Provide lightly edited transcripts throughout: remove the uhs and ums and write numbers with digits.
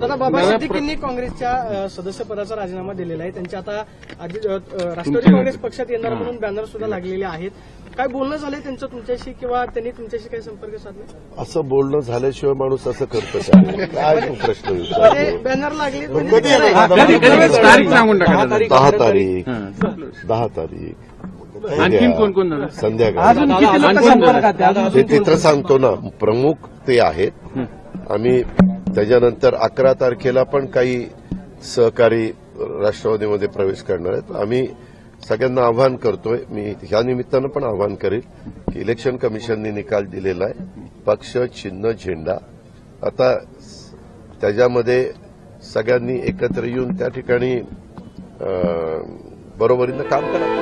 दादा बाबा सिद्दीकींनी काँग्रेसच्या सदस्यपदाचा राजीनामा दिलेला आहे. त्यांच्या आता राष्ट्रवादी काँग्रेस पक्षात येणार म्हणून बॅनर सुद्धा लागलेले आहेत. काय बोलणं झालंय त्यांचं तुमच्याशी किंवा त्यांनी तुमच्याशी काही संपर्क साधला? असं बोलणं झाल्याशिवाय माणूस असं करतं का? काय तू प्रश्न विचारतो? बॅनर लागले 10 तारीख आणखीन कोण कोण झालं? संध्याकाळी ते तिथं सांगतो ना, प्रमुख ते आहेत. आम्ही त्याच्यानंतर 11 तारखेला पण काही सहकारी राष्ट्रवादीमध्ये प्रवेश करणार आहेत. आम्ही सगळ्यांना आवाहन करतोय. मी ह्या निमित्तानं पण आवाहन करेल की इलेक्शन कमिशनने निकाल दिलेला आहे. पक्ष, चिन्ह, झेंडा. आता त्याच्यामध्ये सगळ्यांनी एकत्र येऊन त्या ठिकाणी बरोबरीनं काम करा.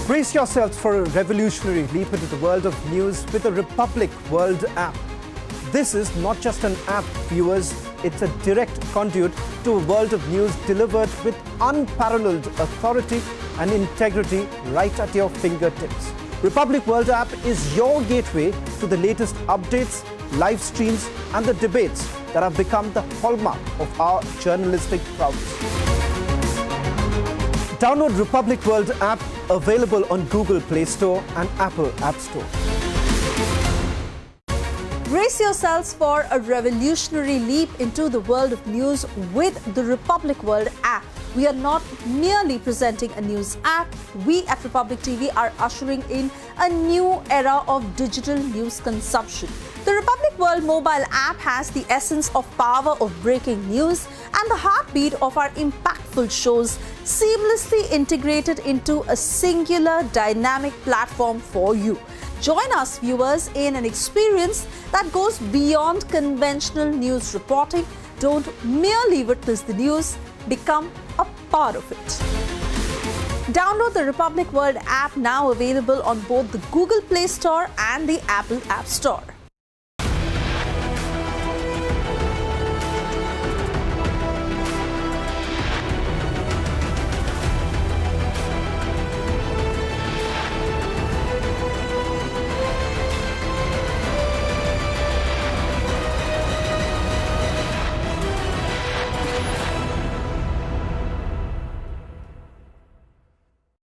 Brace yourselves for a revolutionary leap into the world of news with the Republic World app. This is not just an app, viewers, it's a direct conduit to a world of news delivered with unparalleled authority and integrity right at your fingertips. Republic World app is your gateway to the latest updates, live streams and the debates that have become the hallmark of our journalistic prowess. Download Republic World app, available on Google Play Store and Apple App Store. Brace yourselves for a revolutionary leap into the world of news with the Republic World app. We are not merely presenting a news app. We at Republic TV are ushering in a new era of digital news consumption. The Republic World mobile app has the essence of power of breaking news and the heartbeat of our impactful shows seamlessly integrated into a singular dynamic platform for you. Join us, viewers, in an experience that goes beyond conventional news reporting. Don't merely witness the news, become a part of it. Download the Republic World app, now available on both the Google Play Store and the Apple App Store.